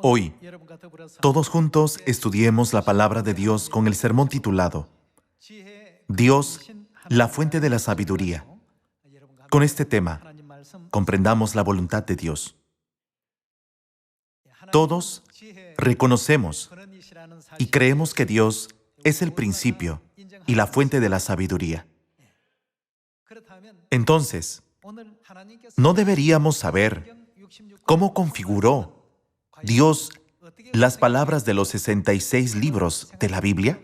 Hoy, todos juntos estudiemos la palabra de Dios con el sermón titulado Dios, la fuente de la sabiduría. Con este tema, comprendamos la voluntad de Dios. Todos reconocemos y creemos que Dios es el principio y la fuente de la sabiduría. Entonces, ¿no deberíamos saber cómo configuró Dios las palabras de los 66 libros de la Biblia?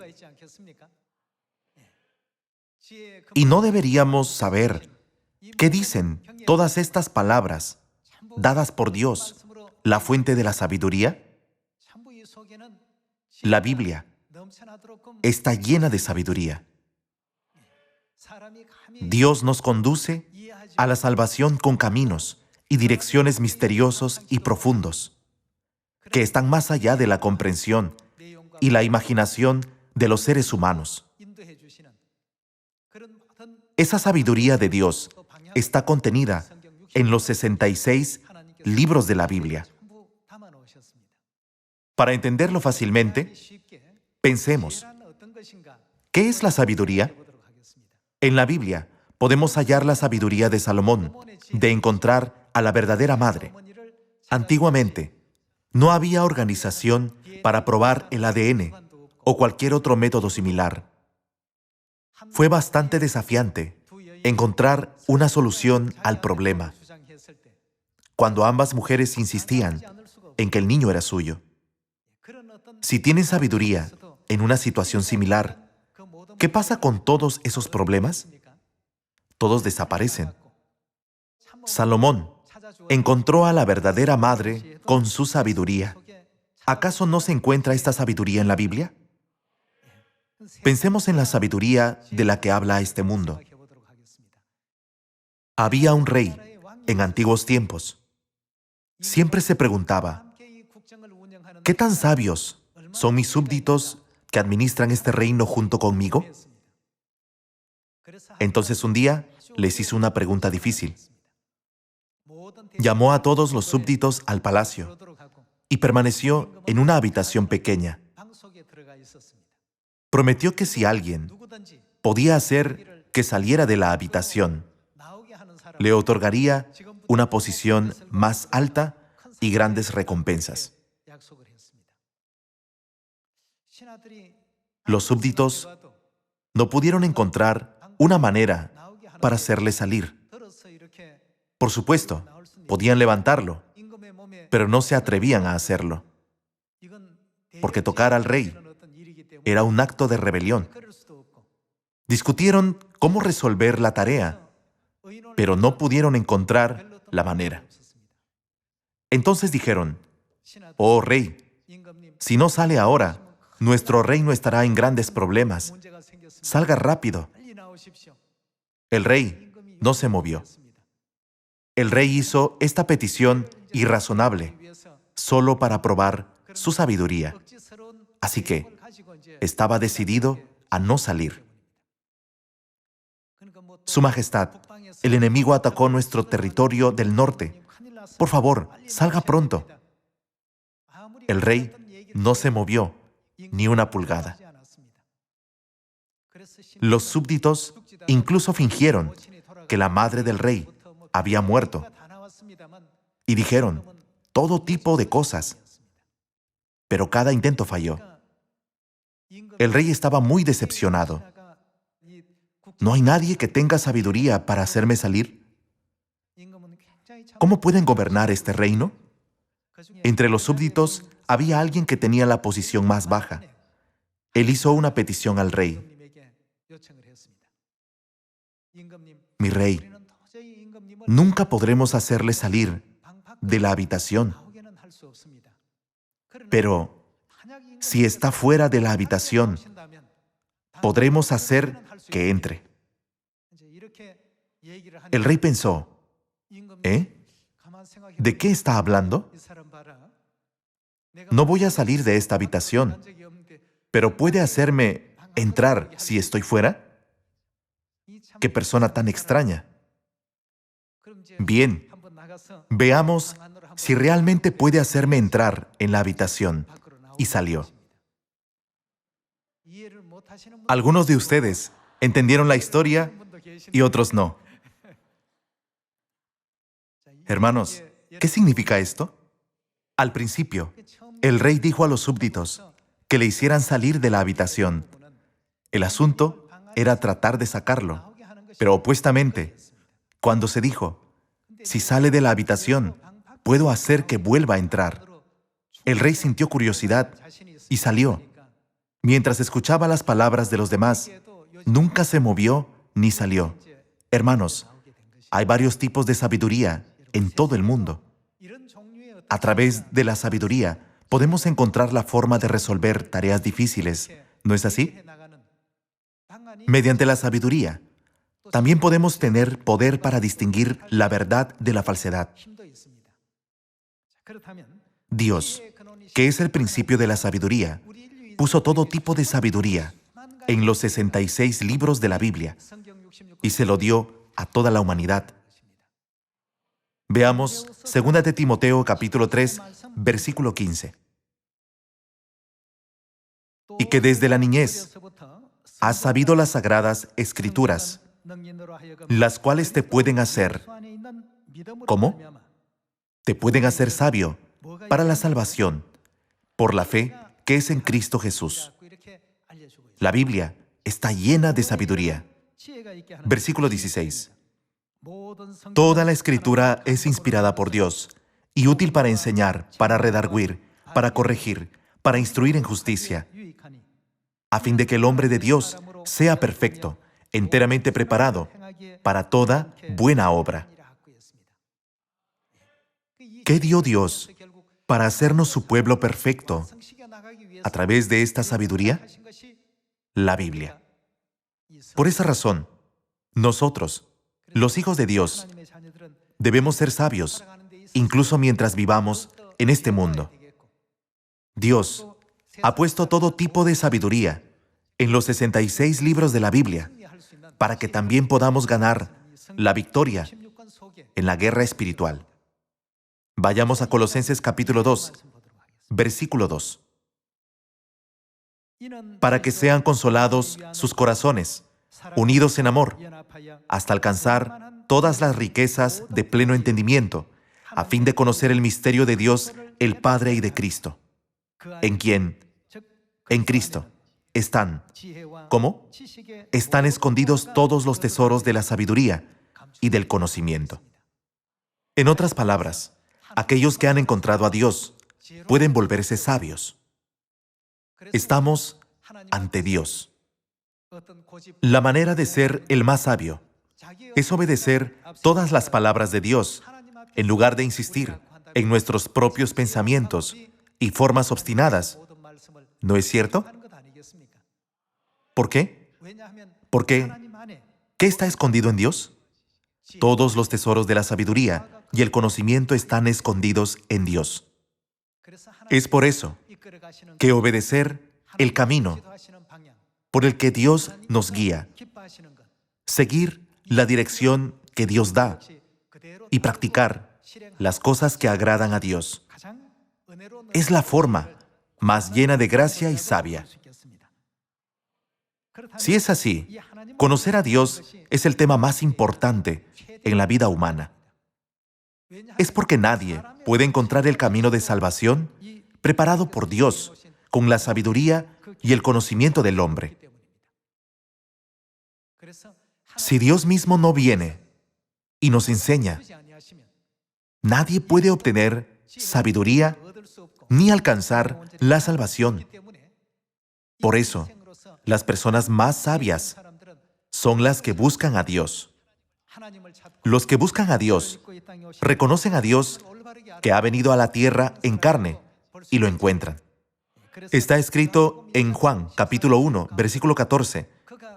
¿Y no deberíamos saber qué dicen todas estas palabras dadas por Dios, la fuente de la sabiduría? La Biblia está llena de sabiduría. Dios nos conduce a la salvación con caminos y direcciones misteriosos y profundos, que están más allá de la comprensión y la imaginación de los seres humanos. Esa sabiduría de Dios está contenida en los 66 libros de la Biblia. Para entenderlo fácilmente, pensemos, ¿qué es la sabiduría? En la Biblia podemos hallar la sabiduría de Salomón, de encontrar a la verdadera madre. Antiguamente, no había organización para probar el ADN o cualquier otro método similar. Fue bastante desafiante encontrar una solución al problema, cuando ambas mujeres insistían en que el niño era suyo. Si tienen sabiduría en una situación similar, ¿qué pasa con todos esos problemas? Todos desaparecen. Salomón encontró a la verdadera madre con su sabiduría. ¿Acaso no se encuentra esta sabiduría en la Biblia? Pensemos en la sabiduría de la que habla este mundo. Había un rey en antiguos tiempos. Siempre se preguntaba, ¿qué tan sabios son mis súbditos que administran este reino junto conmigo? Entonces un día les hizo una pregunta difícil. Llamó a todos los súbditos al palacio y permaneció en una habitación pequeña. Prometió que si alguien podía hacer que saliera de la habitación, le otorgaría una posición más alta y grandes recompensas. Los súbditos no pudieron encontrar una manera para hacerle salir. Por supuesto, podían levantarlo, pero no se atrevían a hacerlo, porque tocar al rey era un acto de rebelión. Discutieron cómo resolver la tarea, pero no pudieron encontrar la manera. Entonces dijeron, «Oh rey, si no sale ahora, nuestro reino estará en grandes problemas. Salga rápido». El rey no se movió. El rey hizo esta petición irrazonable, solo para probar su sabiduría. Así que estaba decidido a no salir. Su Majestad, el enemigo atacó nuestro territorio del norte. Por favor, salga pronto. El rey no se movió ni una pulgada. Los súbditos incluso fingieron que la madre del rey había muerto y dijeron todo tipo de cosas, pero cada intento falló. El rey estaba muy decepcionado. ¿No hay nadie que tenga sabiduría para hacerme salir? ¿Cómo pueden gobernar este reino? Entre los súbditos había alguien que tenía la posición más baja. Él hizo una petición al rey. «Mi rey, nunca podremos hacerle salir de la habitación. Pero si está fuera de la habitación, podremos hacer que entre». El rey pensó, ¿de qué está hablando? No voy a salir de esta habitación, pero ¿puede hacerme entrar si estoy fuera? ¡Qué persona tan extraña! Bien, Veamos si realmente puede hacerme entrar en la habitación. Y salió. Algunos de ustedes entendieron la historia y otros no. Hermanos, ¿qué significa esto? Al principio, el rey dijo a los súbditos que le hicieran salir de la habitación. El asunto era tratar de sacarlo, pero opuestamente, cuando se dijo, si sale de la habitación, puedo hacer que vuelva a entrar. El rey sintió curiosidad y salió. Mientras escuchaba las palabras de los demás, nunca se movió ni salió. Hermanos, hay varios tipos de sabiduría en todo el mundo. A través de la sabiduría, podemos encontrar la forma de resolver tareas difíciles, ¿no es así? Mediante la sabiduría, también podemos tener poder para distinguir la verdad de la falsedad. Dios, que es el principio de la sabiduría, puso todo tipo de sabiduría en los 66 libros de la Biblia y se lo dio a toda la humanidad. Veamos 2 de Timoteo capítulo 3, versículo 15. Y que desde la niñez has sabido las sagradas escrituras, las cuales te pueden hacer, ¿cómo? Te pueden hacer sabio para la salvación, por la fe que es en Cristo Jesús. La Biblia está llena de sabiduría. Versículo 16. Toda la Escritura es inspirada por Dios y útil para enseñar, para redarguir, para corregir, para instruir en justicia, a fin de que el hombre de Dios sea perfecto, enteramente preparado para toda buena obra. ¿Qué dio Dios para hacernos su pueblo perfecto a través de esta sabiduría? La Biblia. Por esa razón, nosotros, los hijos de Dios, debemos ser sabios, incluso mientras vivamos en este mundo. Dios ha puesto todo tipo de sabiduría en los 66 libros de la Biblia para que también podamos ganar la victoria en la guerra espiritual. Vayamos a Colosenses capítulo 2, versículo 2. Para que sean consolados sus corazones, unidos en amor, hasta alcanzar todas las riquezas de pleno entendimiento, a fin de conocer el misterio de Dios, el Padre y de Cristo, en quien, en Cristo, están, ¿cómo? Están escondidos todos los tesoros de la sabiduría y del conocimiento. En otras palabras, aquellos que han encontrado a Dios pueden volverse sabios. Estamos ante Dios. La manera de ser el más sabio es obedecer todas las palabras de Dios en lugar de insistir en nuestros propios pensamientos y formas obstinadas. ¿No es cierto? ¿Por qué? Porque, ¿qué está escondido en Dios? Todos los tesoros de la sabiduría y el conocimiento están escondidos en Dios. Es por eso que obedecer el camino por el que Dios nos guía, seguir la dirección que Dios da y practicar las cosas que agradan a Dios, es la forma más llena de gracia y sabia. Si es así, conocer a Dios es el tema más importante en la vida humana. Es porque nadie puede encontrar el camino de salvación preparado por Dios con la sabiduría y el conocimiento del hombre. Si Dios mismo no viene y nos enseña, nadie puede obtener sabiduría ni alcanzar la salvación. Por eso, las personas más sabias son las que buscan a Dios. Los que buscan a Dios reconocen a Dios que ha venido a la tierra en carne y lo encuentran. Está escrito en Juan, capítulo 1, versículo 14,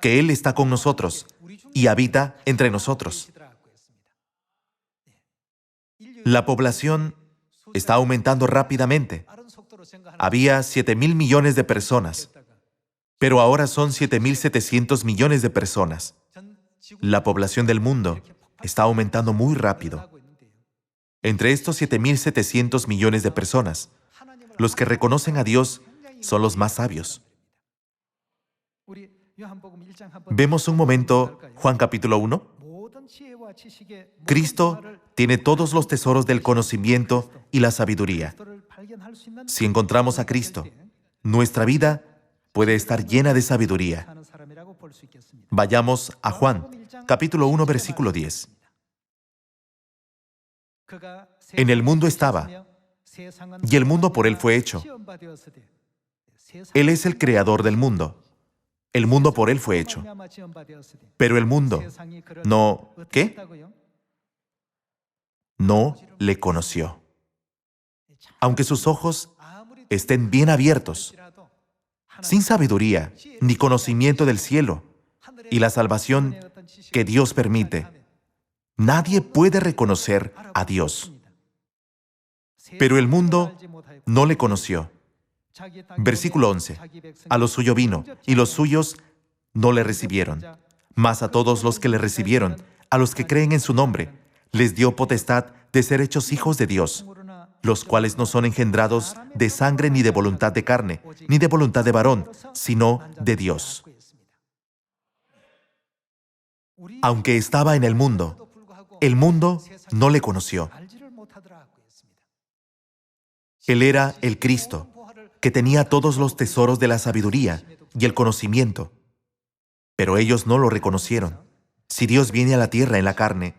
que Él está con nosotros y habita entre nosotros. La población está aumentando rápidamente. Había 7,000 millones de personas, pero ahora son 7,700 millones de personas. La población del mundo está aumentando muy rápido. Entre estos 7.700 millones de personas, los que reconocen a Dios son los más sabios. Vemos un momento Juan capítulo 1. Cristo tiene todos los tesoros del conocimiento y la sabiduría. Si encontramos a Cristo, nuestra vida puede estar llena de sabiduría. Vayamos a Juan, capítulo 1, versículo 10. En el mundo estaba, y el mundo por él fue hecho. Él es el creador del mundo. El mundo por él fue hecho. Pero el mundo no, ¿qué? No le conoció. Aunque sus ojos estén bien abiertos, sin sabiduría ni conocimiento del cielo y la salvación que Dios permite, nadie puede reconocer a Dios. Pero el mundo no le conoció. Versículo 11. A lo suyo vino, y los suyos no le recibieron. Mas a todos los que le recibieron, a los que creen en su nombre, les dio potestad de ser hechos hijos de Dios, los cuales no son engendrados de sangre ni de voluntad de carne, ni de voluntad de varón, sino de Dios. Aunque estaba en el mundo no le conoció. Él era el Cristo, que tenía todos los tesoros de la sabiduría y el conocimiento. Pero ellos no lo reconocieron. Si Dios viene a la tierra en la carne,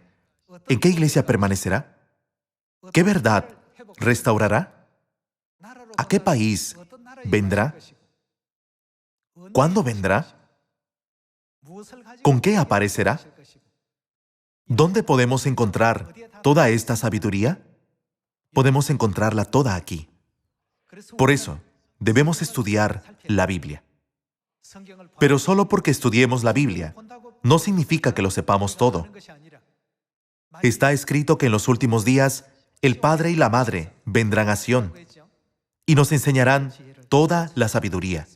¿en qué iglesia permanecerá? ¿Qué verdad restaurará? ¿A qué país vendrá? ¿Cuándo vendrá? ¿Con qué aparecerá? ¿Dónde podemos encontrar toda esta sabiduría? Podemos encontrarla toda aquí. Por eso, debemos estudiar la Biblia. Pero solo porque estudiemos la Biblia, no significa que lo sepamos todo. Está escrito que en los últimos días, el Padre y la Madre vendrán a Sión y nos enseñarán toda la sabiduría.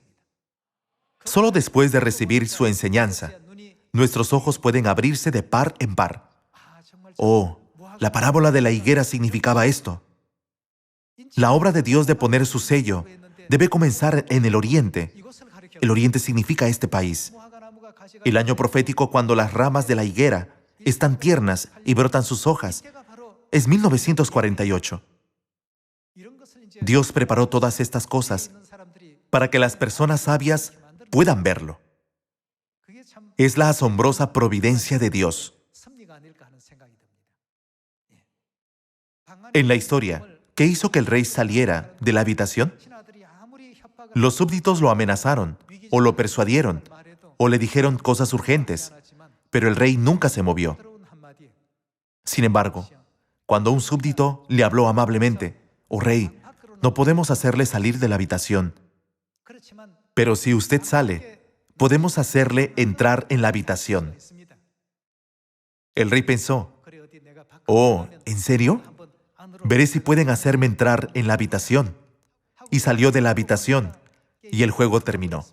Solo después de recibir su enseñanza, nuestros ojos pueden abrirse de par en par. Oh, la parábola de la higuera significaba esto. La obra de Dios de poner su sello debe comenzar en el oriente. El oriente significa este país. El año profético, cuando las ramas de la higuera están tiernas y brotan sus hojas, es 1948. Dios preparó todas estas cosas para que las personas sabias puedan verlo. Es la asombrosa providencia de Dios. En la historia, ¿qué hizo que el rey saliera de la habitación? Los súbditos lo amenazaron, o lo persuadieron, o le dijeron cosas urgentes, pero el rey nunca se movió. Sin embargo, cuando un súbdito le habló amablemente, «Oh rey, no podemos hacerle salir de la habitación, pero si usted sale, podemos hacerle entrar en la habitación». El rey pensó, «Oh, ¿en serio? Veré si pueden hacerme entrar en la habitación». Y salió de la habitación, y el juego terminó.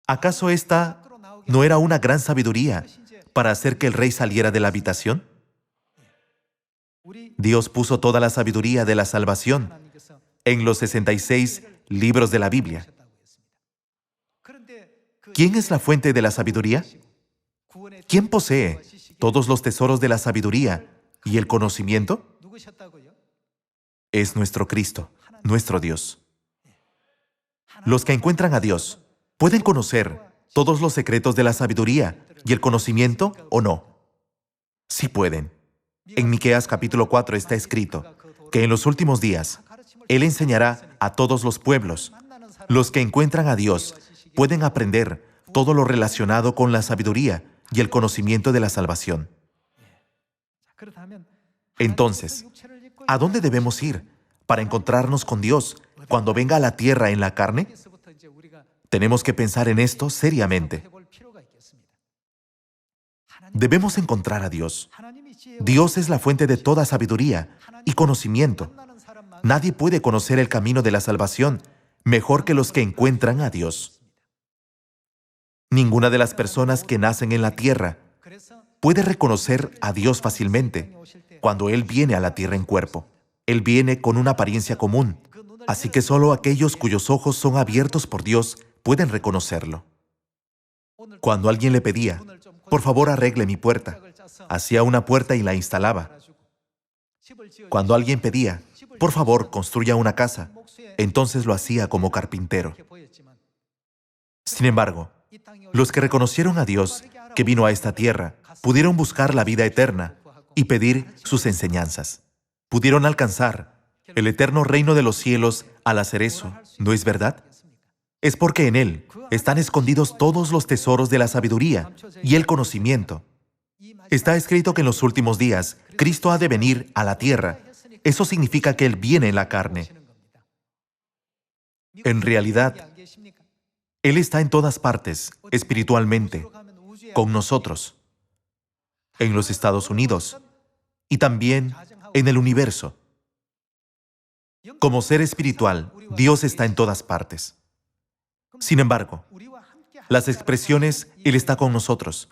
¿Acaso esta no era una gran sabiduría para hacer que el rey saliera de la habitación? Dios puso toda la sabiduría de la salvación en los 66 libros de la Biblia. ¿Quién es la fuente de la sabiduría? ¿Quién posee todos los tesoros de la sabiduría y el conocimiento? Es nuestro Cristo, nuestro Dios. Los que encuentran a Dios, ¿pueden conocer todos los secretos de la sabiduría y el conocimiento o no? Sí pueden. En Miqueas capítulo 4 está escrito que en los últimos días, Él enseñará a todos los pueblos. Los que encuentran a Dios pueden aprender todo lo relacionado con la sabiduría y el conocimiento de la salvación. Entonces, ¿a dónde debemos ir para encontrarnos con Dios cuando venga a la tierra en la carne? Tenemos que pensar en esto seriamente. Debemos encontrar a Dios. Dios es la fuente de toda sabiduría y conocimiento. Nadie puede conocer el camino de la salvación mejor que los que encuentran a Dios. Ninguna de las personas que nacen en la tierra puede reconocer a Dios fácilmente cuando Él viene a la tierra en cuerpo. Él viene con una apariencia común, así que solo aquellos cuyos ojos son abiertos por Dios pueden reconocerlo. Cuando alguien le pedía, por favor arregle mi puerta, hacía una puerta y la instalaba. Cuando alguien pedía, por favor construya una casa, entonces lo hacía como carpintero. Sin embargo, los que reconocieron a Dios, que vino a esta tierra, pudieron buscar la vida eterna y pedir sus enseñanzas. Pudieron alcanzar el eterno reino de los cielos al hacer eso, ¿no es verdad? Es porque en Él están escondidos todos los tesoros de la sabiduría y el conocimiento. Está escrito que en los últimos días, Cristo ha de venir a la tierra. Eso significa que Él viene en la carne. En realidad, Él está en todas partes, espiritualmente, con nosotros, en los Estados Unidos y también en el universo. Como ser espiritual, Dios está en todas partes. Sin embargo, las expresiones Él está con nosotros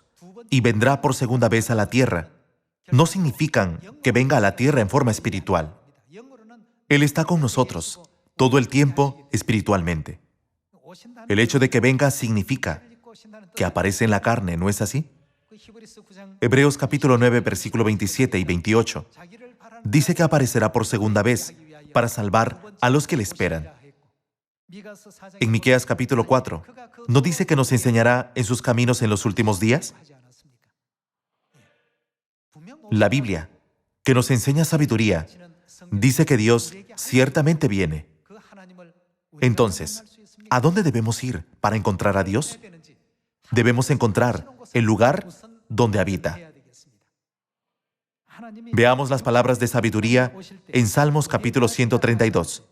y vendrá por segunda vez a la tierra no significan que venga a la tierra en forma espiritual. Él está con nosotros todo el tiempo espiritualmente. El hecho de que venga significa que aparece en la carne, ¿no es así? Hebreos capítulo 9, versículo 27 y 28 dice que aparecerá por segunda vez para salvar a los que le esperan. En Miqueas capítulo 4, ¿no dice que nos enseñará en sus caminos en los últimos días? La Biblia, que nos enseña sabiduría, dice que Dios ciertamente viene. Entonces, ¿a dónde debemos ir para encontrar a Dios? Debemos encontrar el lugar donde habita. Veamos las palabras de sabiduría en Salmos capítulo 132,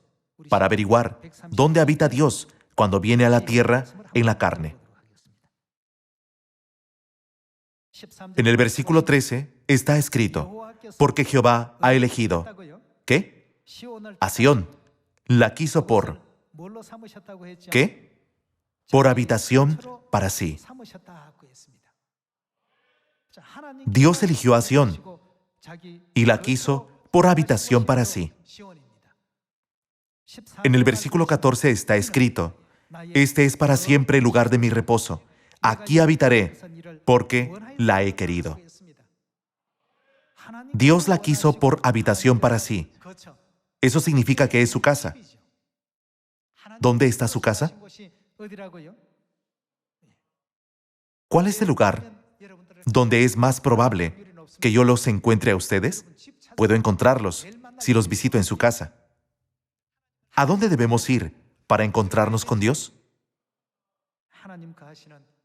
para averiguar dónde habita Dios cuando viene a la tierra en la carne. En el versículo 13 está escrito, porque Jehová ha elegido, ¿qué? A Sión, la quiso por, ¿qué? Por habitación para sí. Dios eligió a Sión y la quiso por habitación para sí. En el versículo 14 está escrito, este es para siempre el lugar de mi reposo. Aquí habitaré, porque la he querido. Dios la quiso por habitación para sí. Eso significa que es su casa. ¿Dónde está su casa? ¿Cuál es el lugar donde es más probable que yo los encuentre a ustedes? Puedo encontrarlos si los visito en su casa. ¿A dónde debemos ir para encontrarnos con Dios?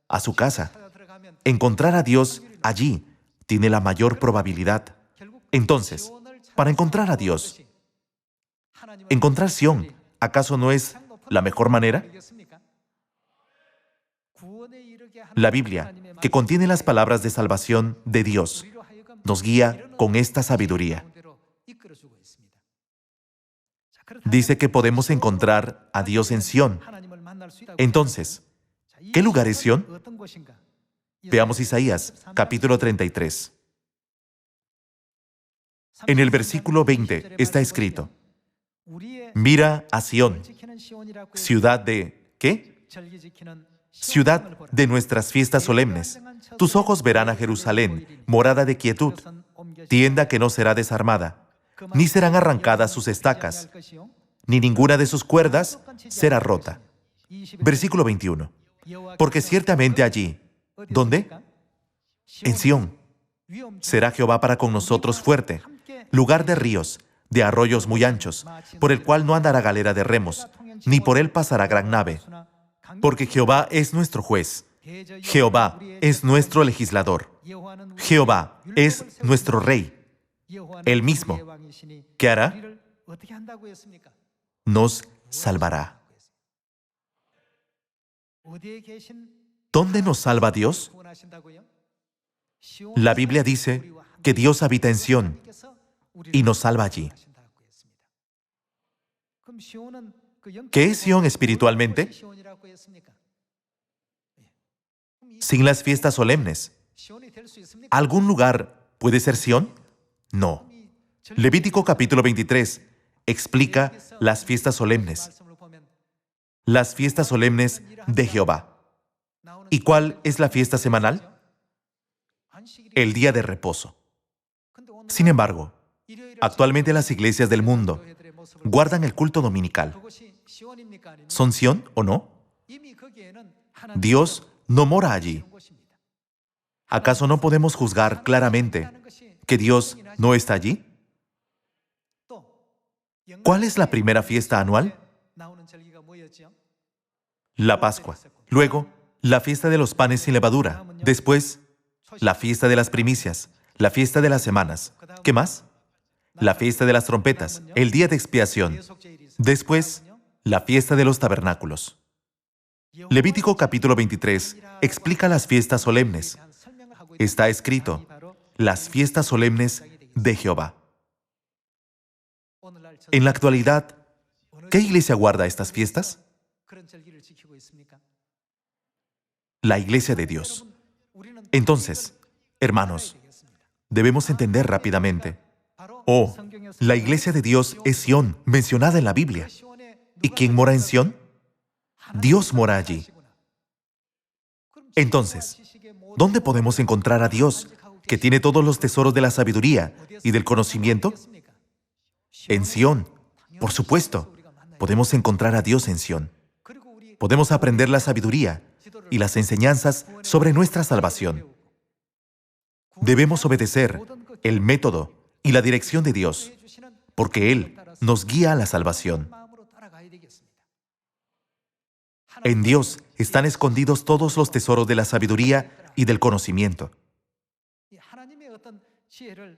A su casa. Encontrar a Dios allí tiene la mayor probabilidad. Entonces, para encontrar a Dios, encontrar Sión, ¿acaso no es la mejor manera? La Biblia, que contiene las palabras de salvación de Dios, nos guía con esta sabiduría. Dice que podemos encontrar a Dios en Sión. Entonces, ¿qué lugar es Sión? Veamos Isaías, capítulo 33. En el versículo 20 está escrito, mira a Sión, ciudad de, ¿qué? Ciudad de nuestras fiestas solemnes. Tus ojos verán a Jerusalén, morada de quietud, tienda que no será desarmada, ni serán arrancadas sus estacas, ni ninguna de sus cuerdas será rota. Versículo 21. Porque ciertamente allí, ¿dónde? En Sión, será Jehová para con nosotros fuerte, lugar de ríos, de arroyos muy anchos, por el cual no andará galera de remos, ni por él pasará gran nave. Porque Jehová es nuestro juez, Jehová es nuestro legislador, Jehová es nuestro rey, él mismo, ¿qué hará? Nos salvará. ¿Dónde nos salva Dios? La Biblia dice que Dios habita en Sión y nos salva allí. ¿Qué es Sión espiritualmente? Sin las fiestas solemnes. ¿Algún lugar puede ser Sión? No. Levítico capítulo 23 explica las fiestas solemnes de Jehová. ¿Y cuál es la fiesta semanal? El día de reposo. Sin embargo, actualmente las iglesias del mundo guardan el culto dominical. ¿Son Sión o no? Dios no mora allí. ¿Acaso no podemos juzgar claramente que Dios no está allí? ¿Cuál es la primera fiesta anual? La Pascua. Luego, la fiesta de los panes sin levadura. Después, la fiesta de las primicias, la fiesta de las semanas. ¿Qué más? La fiesta de las trompetas, el día de expiación. Después, la fiesta de los tabernáculos. Levítico capítulo 23 explica las fiestas solemnes. Está escrito, las fiestas solemnes de Jehová. En la actualidad, ¿qué iglesia guarda estas fiestas? La iglesia de Dios. Entonces, hermanos, debemos entender rápidamente. Oh, la iglesia de Dios es Sión, mencionada en la Biblia. ¿Y quién mora en Sión? Dios mora allí. Entonces, ¿dónde podemos encontrar a Dios, que tiene todos los tesoros de la sabiduría y del conocimiento? En Sión, por supuesto. Podemos encontrar a Dios en Sión. Podemos aprender la sabiduría y las enseñanzas sobre nuestra salvación. Debemos obedecer el método y la dirección de Dios, porque Él nos guía a la salvación. En Dios están escondidos todos los tesoros de la sabiduría y del conocimiento.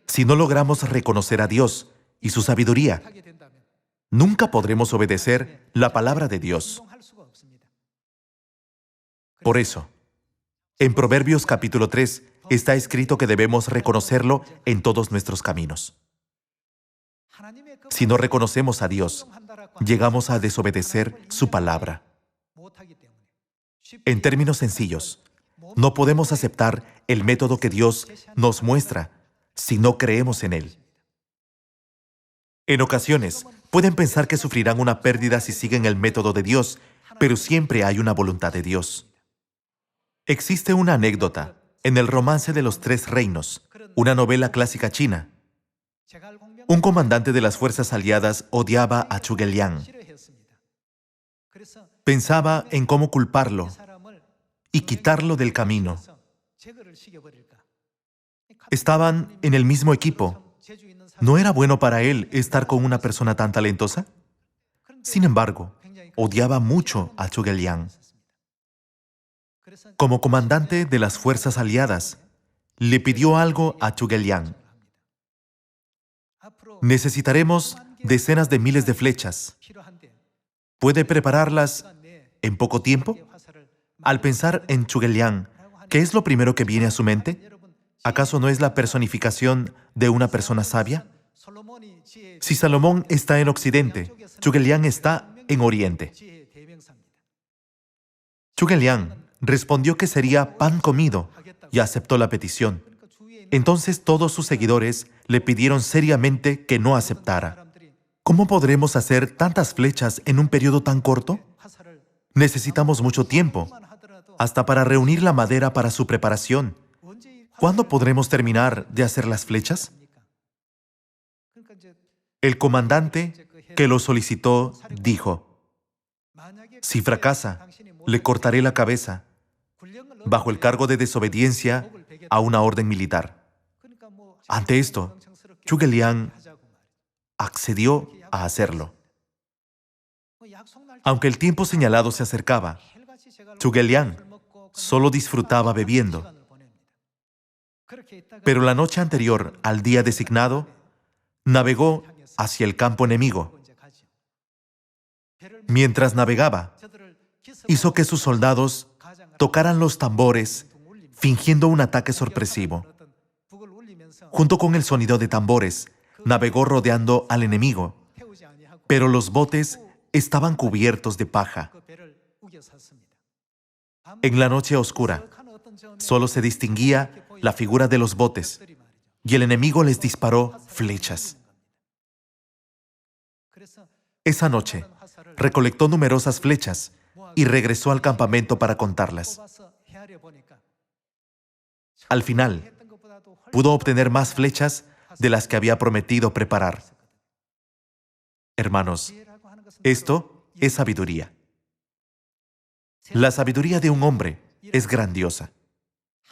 Si no logramos reconocer a Dios y su sabiduría, nunca podremos obedecer la palabra de Dios. Por eso, en Proverbios capítulo 3 está escrito que debemos reconocerlo en todos nuestros caminos. Si no reconocemos a Dios, llegamos a desobedecer su palabra. En términos sencillos, no podemos aceptar el método que Dios nos muestra si no creemos en Él. En ocasiones, pueden pensar que sufrirán una pérdida si siguen el método de Dios, pero siempre hay una voluntad de Dios. Existe una anécdota en el romance de los Tres Reinos, una novela clásica china. Un comandante de las fuerzas aliadas odiaba a Zhuge Liang. Pensaba en cómo culparlo y quitarlo del camino. Estaban en el mismo equipo. ¿No era bueno para él estar con una persona tan talentosa? Sin embargo, odiaba mucho a Zhuge Liang. Como comandante de las fuerzas aliadas, le pidió algo a Zhuge Liang. Necesitaremos decenas de miles de flechas. ¿Puede prepararlas en poco tiempo? Al pensar en Zhuge Liang, ¿qué es lo primero que viene a su mente? ¿Acaso no es la personificación de una persona sabia? Si Salomón está en Occidente, Zhuge Liang está en Oriente. Zhuge Liang respondió que sería pan comido y aceptó la petición. Entonces todos sus seguidores le pidieron seriamente que no aceptara. ¿Cómo podremos hacer tantas flechas en un periodo tan corto? Necesitamos mucho tiempo, hasta para reunir la madera para su preparación. ¿Cuándo podremos terminar de hacer las flechas? El comandante que lo solicitó dijo, si fracasa, le cortaré la cabeza, bajo el cargo de desobediencia a una orden militar. Ante esto, Zhuge Liang accedió a hacerlo. Aunque el tiempo señalado se acercaba, Zhuge Liang solo disfrutaba bebiendo. Pero la noche anterior al día designado, navegó hacia el campo enemigo. Mientras navegaba, hizo que sus soldados tocaran los tambores, fingiendo un ataque sorpresivo. Junto con el sonido de tambores, navegó rodeando al enemigo, pero los botes estaban cubiertos de paja. En la noche oscura, solo se distinguía la figura de los botes, y el enemigo les disparó flechas. Esa noche, recolectó numerosas flechas y regresó al campamento para contarlas. Al final, pudo obtener más flechas de las que había prometido preparar. Hermanos, esto es sabiduría. La sabiduría de un hombre es grandiosa.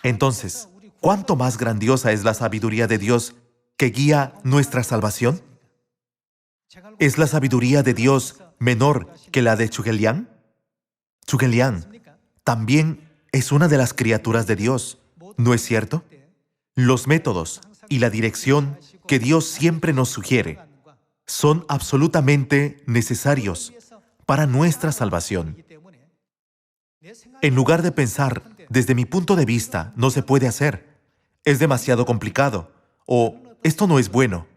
Entonces, ¿cuánto más grandiosa es la sabiduría de Dios que guía nuestra salvación? ¿Es la sabiduría de Dios menor que la de Chugelián? Chugelián también es una de las criaturas de Dios, ¿no es cierto? Los métodos y la dirección que Dios siempre nos sugiere son absolutamente necesarios para nuestra salvación. En lugar de pensar, desde mi punto de vista, no se puede hacer, es demasiado complicado, o esto no es bueno,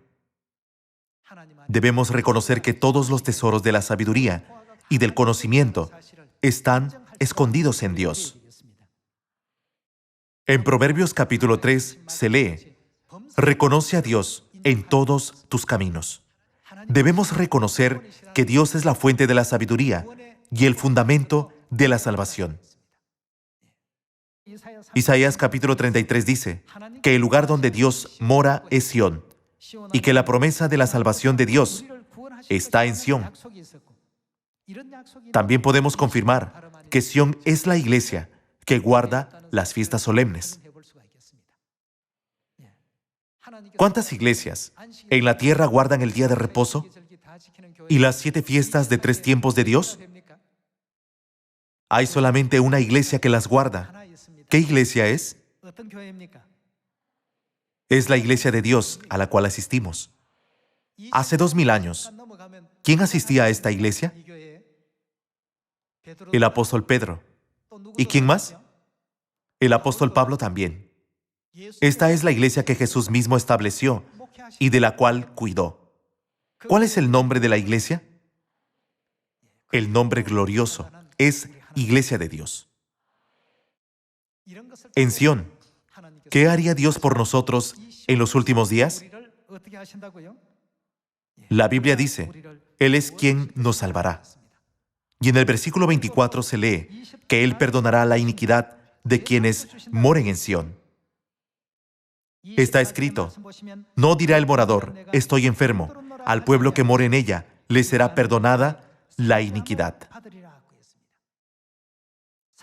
debemos reconocer que todos los tesoros de la sabiduría y del conocimiento están escondidos en Dios. En Proverbios capítulo 3 se lee: reconoce a Dios en todos tus caminos. Debemos reconocer que Dios es la fuente de la sabiduría y el fundamento de la salvación. Isaías capítulo 33 dice que el lugar donde Dios mora es Sión y que la promesa de la salvación de Dios está en Sión. También podemos confirmar que Sión es la iglesia que guarda las fiestas solemnes. ¿Cuántas iglesias en la tierra guardan el día de reposo y las 7 fiestas de 3 tiempos de Dios? Hay solamente una iglesia que las guarda. ¿Qué iglesia es? Es la iglesia de Dios a la cual asistimos. Hace 2000 años, ¿quién asistía a esta iglesia? El apóstol Pedro. ¿Y quién más? El apóstol Pablo también. Esta es la iglesia que Jesús mismo estableció y de la cual cuidó. ¿Cuál es el nombre de la iglesia? El nombre glorioso es Iglesia de Dios. En Sión, ¿qué haría Dios por nosotros en los últimos días? La Biblia dice, Él es quien nos salvará. Y en el versículo 24 se lee que Él perdonará la iniquidad de quienes moren en Sión. Está escrito, no dirá el morador, estoy enfermo, al pueblo que more en ella le será perdonada la iniquidad.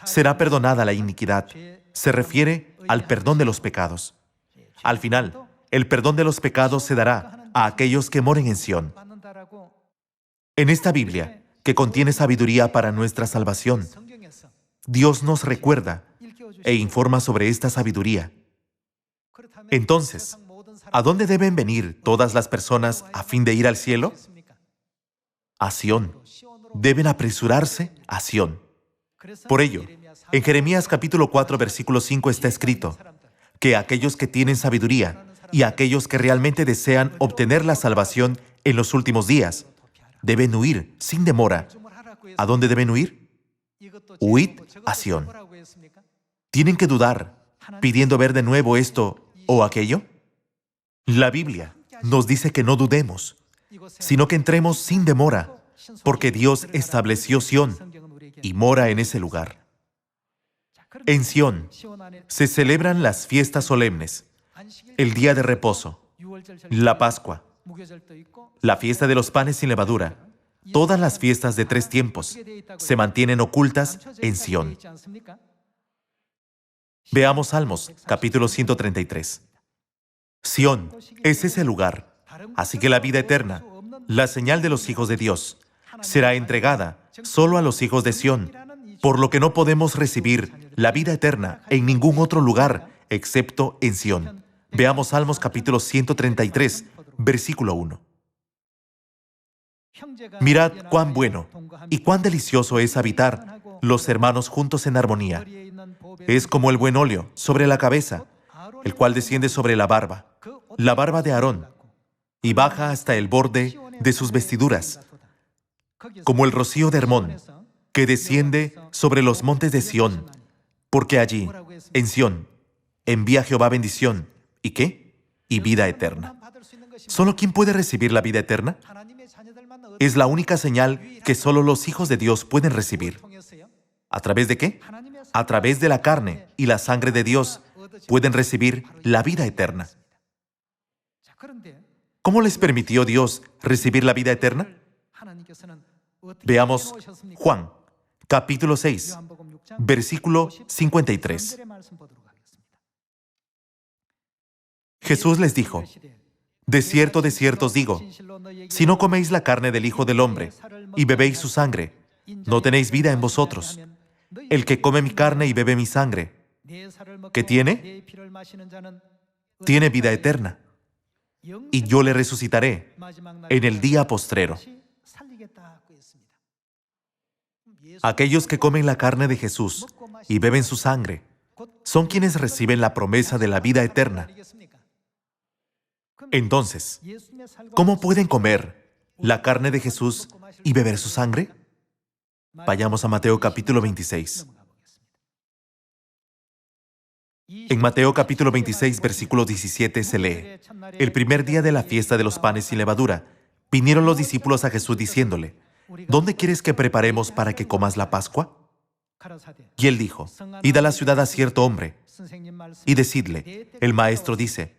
Será perdonada la iniquidad. Se refiere al perdón de los pecados. Al final, el perdón de los pecados se dará a aquellos que moren en Sión. En esta Biblia, que contiene sabiduría para nuestra salvación, Dios nos recuerda e informa sobre esta sabiduría. Entonces, ¿a dónde deben venir todas las personas a fin de ir al cielo? A Sión. Deben apresurarse a Sión. Por ello, en Jeremías capítulo 4, versículo 5 está escrito que aquellos que tienen sabiduría y aquellos que realmente desean obtener la salvación en los últimos días deben huir sin demora. ¿A dónde deben huir? Huid a Sión. ¿Tienen que dudar pidiendo ver de nuevo esto o aquello? La Biblia nos dice que no dudemos, sino que entremos sin demora, porque Dios estableció Sión y mora en ese lugar. En Sión se celebran las fiestas solemnes, el día de reposo, la Pascua, la fiesta de los panes sin levadura. Todas las fiestas de 3 tiempos se mantienen ocultas en Sión. Veamos Salmos, capítulo 133. Sión es ese lugar, así que la vida eterna, la señal de los hijos de Dios, será entregada solo a los hijos de Sión, por lo que no podemos recibir la vida eterna en ningún otro lugar excepto en Sión. Veamos Salmos capítulo 133, versículo 1. Mirad cuán bueno y cuán delicioso es habitar los hermanos juntos en armonía. Es como el buen óleo sobre la cabeza, el cual desciende sobre la barba de Aarón, y baja hasta el borde de sus vestiduras, como el rocío de Hermón, que desciende sobre los montes de Sión, porque allí, en Sión, envía Jehová bendición, ¿y qué? Y vida eterna. ¿Solo quién puede recibir la vida eterna? Es la única señal que solo los hijos de Dios pueden recibir. ¿A través de qué? A través de la carne y la sangre de Dios pueden recibir la vida eterna. ¿Cómo les permitió Dios recibir la vida eterna? Veamos Juan, capítulo 6, versículo 53. Jesús les dijo: de cierto os digo, si no coméis la carne del Hijo del Hombre y bebéis su sangre, no tenéis vida en vosotros. El que come mi carne y bebe mi sangre, ¿qué tiene? Tiene vida eterna, y yo le resucitaré en el día postrero. Aquellos que comen la carne de Jesús y beben su sangre son quienes reciben la promesa de la vida eterna. Entonces, ¿cómo pueden comer la carne de Jesús y beber su sangre? Vayamos a Mateo capítulo 26. En Mateo capítulo 26, versículo 17 se lee: el primer día de la fiesta de los panes sin levadura, vinieron los discípulos a Jesús diciéndole: ¿dónde quieres que preparemos para que comas la Pascua? Y él dijo: id a la ciudad a cierto hombre y decidle: el maestro dice,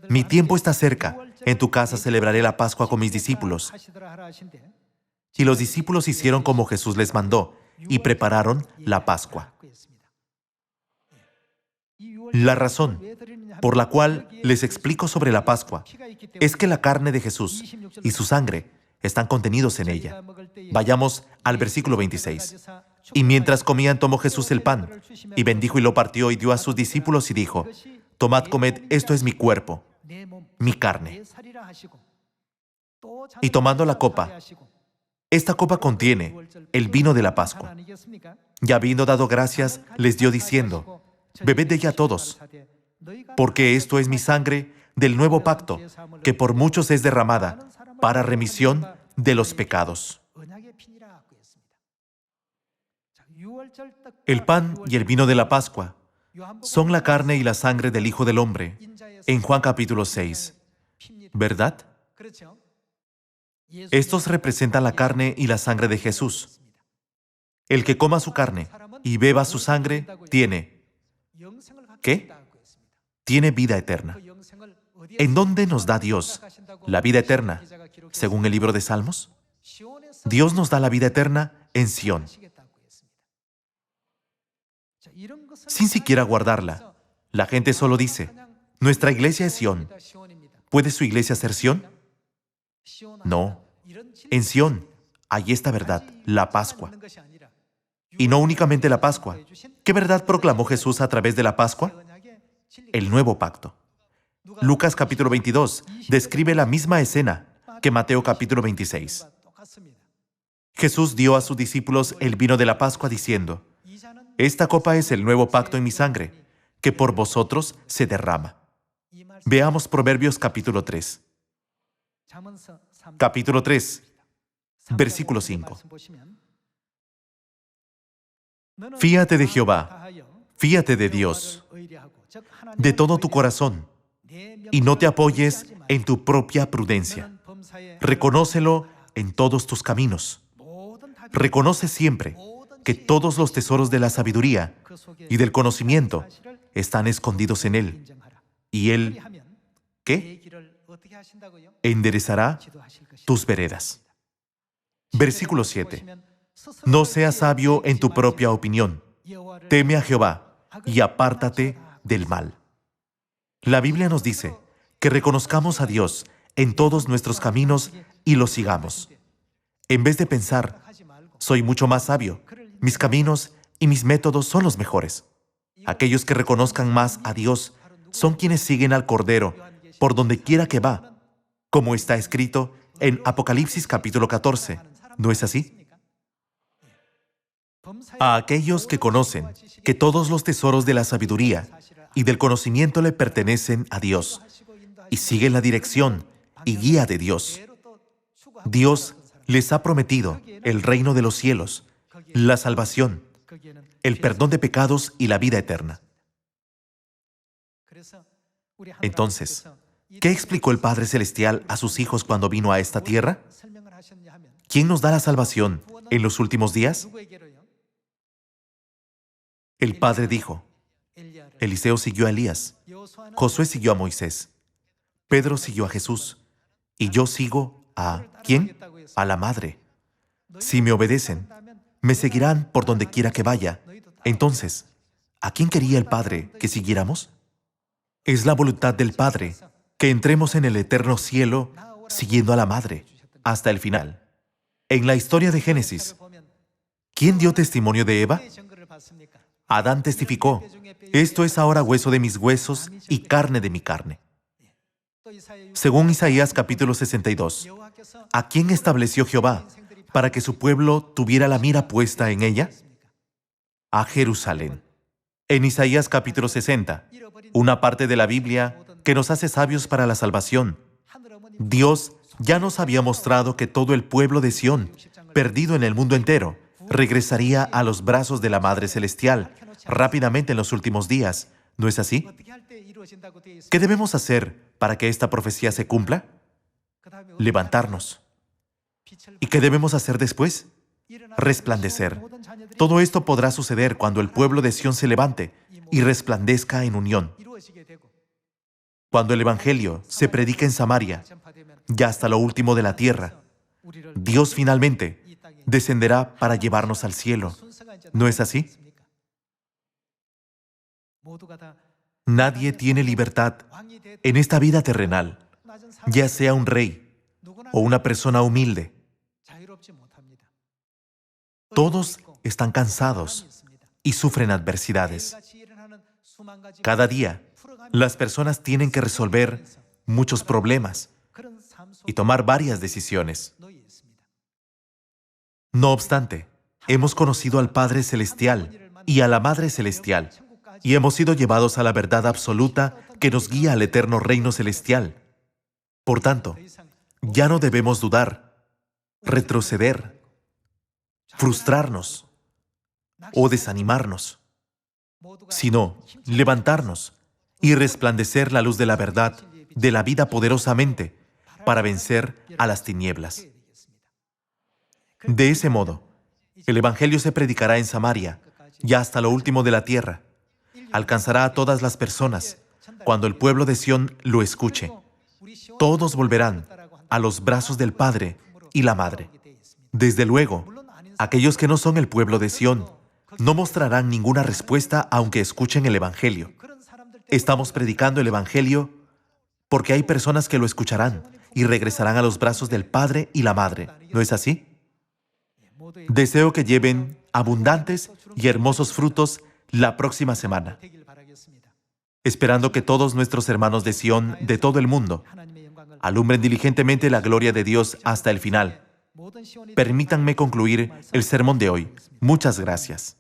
mi tiempo está cerca, en tu casa celebraré la Pascua con mis discípulos. Y los discípulos hicieron como Jesús les mandó y prepararon la Pascua. La razón por la cual les explico sobre la Pascua es que la carne de Jesús y su sangre están contenidos en ella. Vayamos al versículo 26. Y mientras comían, tomó Jesús el pan, y bendijo y lo partió y dio a sus discípulos y dijo: tomad, comed, esto es mi cuerpo, mi carne. Y tomando la copa, esta copa contiene el vino de la Pascua. Y habiendo dado gracias, les dio diciendo: bebed de ella todos, porque esto es mi sangre del nuevo pacto, que por muchos es derramada para remisión de los pecados. El pan y el vino de la Pascua son la carne y la sangre del Hijo del Hombre, en Juan capítulo 6, ¿verdad? Estos representan la carne y la sangre de Jesús. El que coma su carne y beba su sangre tiene, ¿qué? Tiene vida eterna. ¿En dónde nos da Dios la vida eterna, según el libro de Salmos? Dios nos da la vida eterna en Sión. Sin siquiera guardarla, la gente solo dice: nuestra iglesia es Sión. ¿Puede su iglesia ser Sión? No. En Sión hay esta verdad, la Pascua. Y no únicamente la Pascua. ¿Qué verdad proclamó Jesús a través de la Pascua? El nuevo pacto. Lucas capítulo 22 describe la misma escena que Mateo capítulo 26. Jesús dio a sus discípulos el vino de la Pascua diciendo: esta copa es el nuevo pacto en mi sangre, que por vosotros se derrama. Veamos Proverbios capítulo 3. Capítulo 3, versículo 5. Fíate de Jehová, fíate de Dios, de todo tu corazón, y no te apoyes en tu propia prudencia. Reconócelo en todos tus caminos. Reconoce siempre que todos los tesoros de la sabiduría y del conocimiento están escondidos en Él. Y Él, ¿qué? Enderezará tus veredas. Versículo 7. No seas sabio en tu propia opinión. Teme a Jehová y apártate del mal. La Biblia nos dice que reconozcamos a Dios en todos nuestros caminos y lo sigamos. En vez de pensar: soy mucho más sabio, mis caminos y mis métodos son los mejores. Aquellos que reconozcan más a Dios son quienes siguen al Cordero por donde quiera que va, como está escrito en Apocalipsis capítulo 14. ¿No es así? A aquellos que conocen que todos los tesoros de la sabiduría y del conocimiento le pertenecen a Dios y siguen la dirección y guía de Dios. Dios les ha prometido el reino de los cielos, la salvación, el perdón de pecados y la vida eterna. Entonces, ¿qué explicó el Padre Celestial a sus hijos cuando vino a esta tierra? ¿Quién nos da la salvación en los últimos días? El Padre dijo, Eliseo siguió a Elías, Josué siguió a Moisés, Pedro siguió a Jesús, y yo sigo a ¿quién? A la Madre. Si me obedecen, me seguirán por donde quiera que vaya. Entonces, ¿a quién quería el Padre que siguiéramos? Es la voluntad del Padre que entremos en el eterno cielo siguiendo a la Madre hasta el final. En la historia de Génesis, ¿quién dio testimonio de Eva? Adán testificó, esto es ahora hueso de mis huesos y carne de mi carne. Según Isaías capítulo 62, ¿a quién estableció Jehová para que su pueblo tuviera la mira puesta en ella? A Jerusalén. En Isaías capítulo 60, una parte de la Biblia que nos hace sabios para la salvación, Dios ya nos había mostrado que todo el pueblo de Sión, perdido en el mundo entero, regresaría a los brazos de la Madre Celestial rápidamente en los últimos días. ¿No es así? ¿Qué debemos hacer para que esta profecía se cumpla? Levantarnos. ¿Y qué debemos hacer después? Resplandecer. Todo esto podrá suceder cuando el pueblo de Sión se levante y resplandezca en unión. Cuando el Evangelio se predica en Samaria, ya hasta lo último de la tierra, Dios finalmente descenderá para llevarnos al cielo. ¿No es así? Nadie tiene libertad en esta vida terrenal, ya sea un rey o una persona humilde. Todos están cansados y sufren adversidades. Cada día, las personas tienen que resolver muchos problemas y tomar varias decisiones. No obstante, hemos conocido al Padre Celestial y a la Madre Celestial y hemos sido llevados a la verdad absoluta que nos guía al eterno reino celestial. Por tanto, ya no debemos dudar, retroceder, frustrarnos o desanimarnos, sino levantarnos y resplandecer la luz de la verdad, de la vida poderosamente, para vencer a las tinieblas. De ese modo, el Evangelio se predicará en Samaria, ya hasta lo último de la tierra. Alcanzará a todas las personas cuando el pueblo de Sión lo escuche. Todos volverán a los brazos del Padre y la Madre. Desde luego, aquellos que no son el pueblo de Sión no mostrarán ninguna respuesta aunque escuchen el Evangelio. Estamos predicando el Evangelio porque hay personas que lo escucharán y regresarán a los brazos del Padre y la Madre. ¿No es así? Deseo que lleven abundantes y hermosos frutos la próxima semana, esperando que todos nuestros hermanos de Sión de todo el mundo alumbren diligentemente la gloria de Dios hasta el final. Permítanme concluir el sermón de hoy. Muchas gracias.